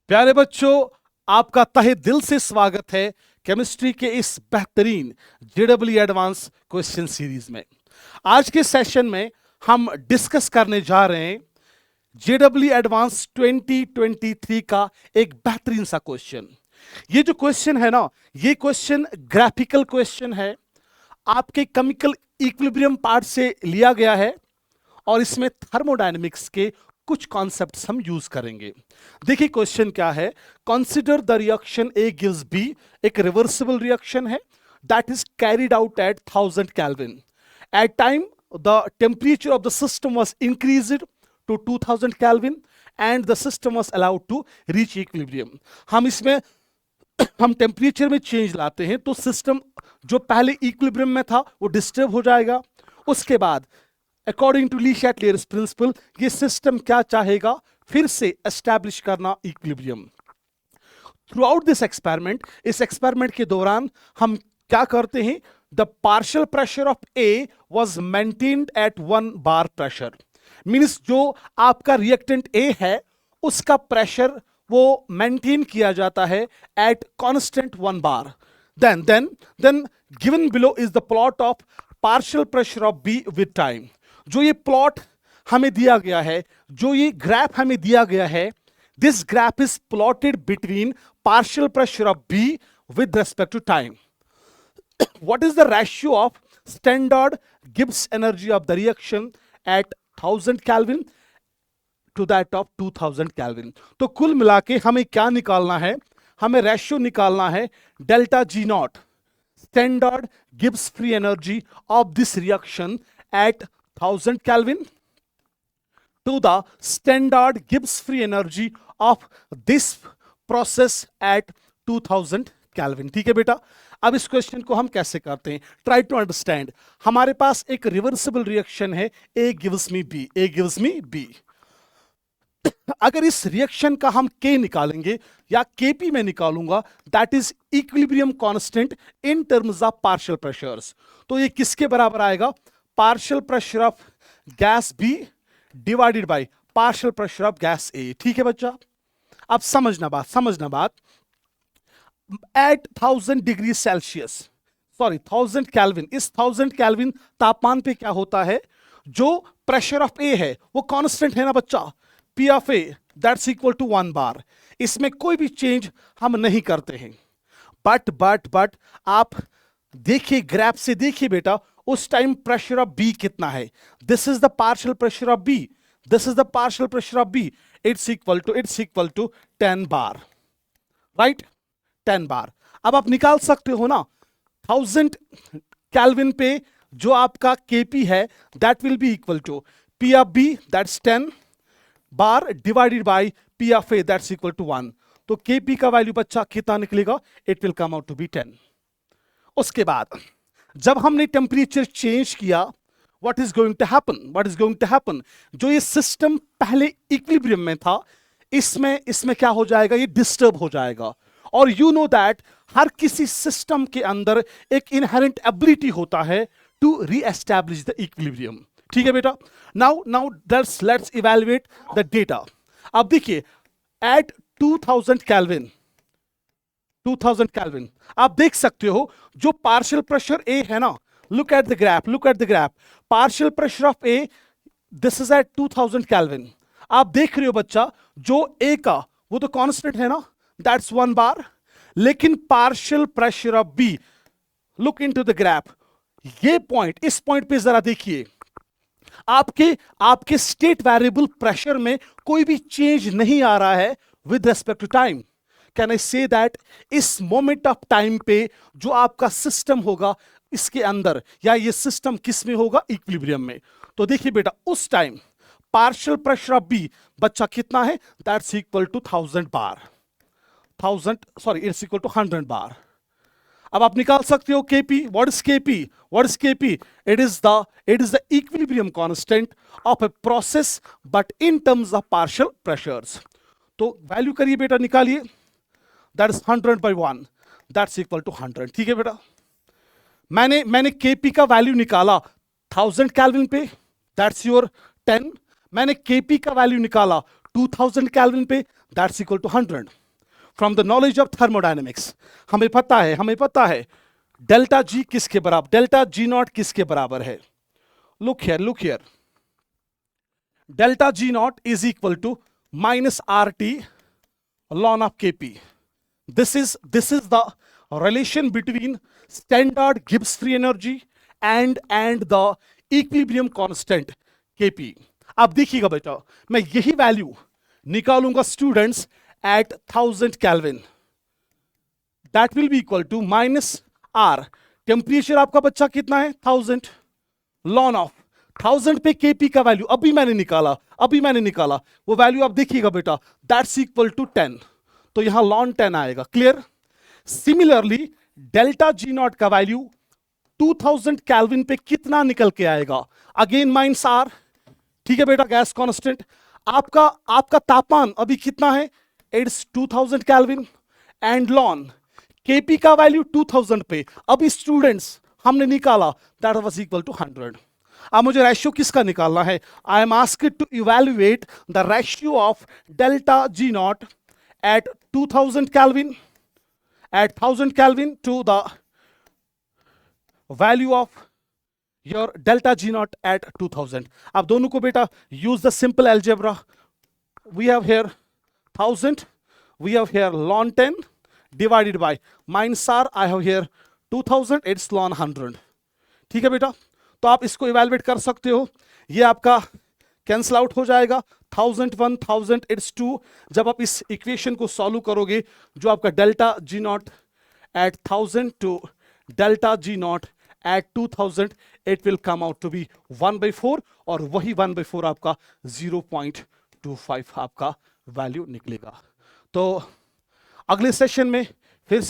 प्यारे बच्चों, आपका तहे दिल से स्वागत है केमिस्ट्री के इस बेहतरीन जेडब्ल्यू एडवांस क्वेश्चन सीरीज में। आज के सेशन में हम डिस्कस करने जा रहे हैं जेडब्ल्यू एडवांस 2023 का एक बेहतरीन सा क्वेश्चन। ये जो क्वेश्चन है ना, ये क्वेश्चन ग्राफिकल क्वेश्चन है, आपके केमिकल इक्विलिब्रियम पार्ट से लिया गया है और इसमें थर्मोडायनेमिक्स के कुछ कॉन्सेप्ट्स हम यूज करेंगे। देखिए क्वेश्चन क्या है। Consider the reaction A gives B, एक रिवर्सिबल रिएक्शन है that is carried out at 1000 kelvin. At time the temperature of the system was increased to 2000 kelvin and the system was allowed to reach equilibrium. हम इसमें हम temperature में change लाते हैं तो system जो पहले इक्विलिब्रियम में था वो डिस्टर्ब हो जाएगा। उसके बाद अकॉर्डिंग टू ली शैटलियर्स प्रिंसिपल ये सिस्टम क्या चाहेगा, फिर से एस्टैब्लिश करना equilibrium. Through out this experiment, इस एक्सपेरिमेंट के दौरान हम क्या करते हैं, the partial pressure of A was maintained eight 1 bar pressure. Means जो आपका रिएक्टेंट ए है उसका प्रेशर वो मेंटेन किया जाता है at constant 1 bar. then given below is the plot of partial pressure of B with time। जो ये प्लॉट हमें दिया गया है, जो ये ग्राफ हमें दिया गया है, this graph is plotted between partial pressure of B with respect to time। what is the ratio of standard Gibbs energy of the reaction at 1000 Kelvin to that of 2000 Kelvin। तो कुल मिला के हमें क्या निकालना है, हमें रेशियो निकालना है delta G not, standard Gibbs free energy of this reaction at 1000 Kelvin to the standard Gibbs free energy of this process at 2000 Kelvin। ठीक है बेटा, अब इस क्वेश्चन को हम कैसे करते हैं, ट्राई टू अंडरस्टैंड। हमारे पास एक रिवर्सिबल रिएक्शन है, A gives me B, A gives me B. अगर इस रिएक्शन का हम K निकालेंगे या KP में निकालूंगा, that is equilibrium constant in terms of partial pressures. तो ये किसके बराबर आएगा, partial pressure of gas B divided by partial pressure of gas A। ठीक है बच्चा, अब समझना बात at 1000 degree Celsius, sorry 1000 kelvin, इस 1000 केल्विन तापमान पे क्या होता है, जो प्रेशर ऑफ A है वो कांस्टेंट है ना बच्चा, P of A that's equal to 1 bar. इसमें कोई भी चेंज हम नहीं करते हैं। बट आप देखिए, ग्राफ से देखिए बेटा, उस टाइम प्रेशर ऑफ B कितना है, this is the partial pressure of B, this is the partial pressure of B, it's equal to 10 bar, right, 10 bar. अब आप निकाल सकते हो ना, 1000 केल्विन पे जो आपका KP है that will be equal to P of B that's 10 bar divided by P of A that's equal to 1। तो KP का वैल्यू बच्चा कितना निकलेगा, it will come out to be 10। उसके बाद जब हमने टेम्परेचर चेंज किया, what is going to happen, जो ये सिस्टम पहले इक्विलिब्रियम में था, इसमें क्या हो जाएगा, ये डिस्टर्ब हो जाएगा। और यू नो दैट हर किसी सिस्टम के अंदर एक इनहेरेंट एबिलिटी होता है टू रीएस्टैब्लिश द इक्विलिब्रियम। ठीक है बेटा, now let's evaluate the data. अब देखिए एट 2000 केल्विन आप देख सकते हो जो पार्शियल प्रेशर ए है ना, look at the graph, partial pressure of A this is at 2000 kelvin. आप देख रहे हो बच्चा, जो ए का वो तो कांस्टेंट है ना, दैट्स 1 बार, लेकिन partial pressure of B, look into the graph, ये पॉइंट, इस पॉइंट पे जरा देखिए, आपके स्टेट वेरिएबल प्रेशर में कोई भी चेंज नहीं आ रहा है with respect to time. Can I say that इस मोमेंट ऑफ टाइम पे जो आपका सिस्टम होगा इसके अंदर, या ये सिस्टम किस में होगा, इक्विलिब्रियम में। तो देखिए बेटा, उस time partial pressure of B बच्चा कितना है, that's equal to 1000 bar, it's equal to 100 bar. अब आप निकाल सकते हो KP, what is KP, it is the equilibrium constant of a process but in terms of partial pressures. तो value करिए बेटा, निकालिए, that is 100 by 1 that's equal to 100। ठीक है बेटा, मैंने KP का वैल्यू निकाला 1000 केल्विन पे, दैट्स योर 10। मैंने KP का वैल्यू निकाला 2000 केल्विन पे that's equal to 100। From the knowledge of thermodynamics हमें पता है डेल्टा जी किसके बराबर, डेल्टा जी नॉट किसके बराबर है। Look here, delta G naught is equal to minus R T ln of kp. This is the relation between standard Gibbs free energy and the equilibrium constant kp. अब देखिएगा बेटा, मैं यही value निकालूंगा students at 1000 kelvin, that will be equal to minus R, temperature आपका बच्चा कितना है 1000, ln ऑफ 1000 पे kp का वैल्यू अभी मैंने निकाला, वो वैल्यू आप देखिएगा बेटा, दैट्स इक्वल टू 10, तो यहां ln 10 आएगा। Clear? Similarly delta G not का वैल्यू 2000 केल्विन पे कितना निकल के आएगा, अगेन माइनस आर, ठीक है बेटा, गैस कांस्टेंट। आपका तापमान अभी कितना है, it's 2000 kelvin and ln kp का वैल्यू 2000 पे अभी स्टूडेंट्स हमने निकाला, दैट वाज इक्वल टू 100। अब मुझे रेशियो किसका निकालना है, I am asked to evaluate the ratio of delta G naught at 2000 kelvin, at 1000 Kelvin to the value of your delta G naught at 2000. अब दोनों को बेटा use the simple algebra. We have here 1000, we have here ln 10 divided by minus r, I have here 2000, it's ln 100. ठीक है बेटा, तो आप इसको इवेलुएट कर सकते हो, ये आपका कैंसल आउट हो जाएगा, 1001 1000 इट्स 2। जब आप इस इक्वेशन को सॉल्व करोगे, जो आपका delta G naught at 1000 to delta G naught at 2000, it will come out to be 1/4, और वही 1/4 आपका 0.25 आपका वैल्यू निकलेगा। तो अगले सेशन में फिर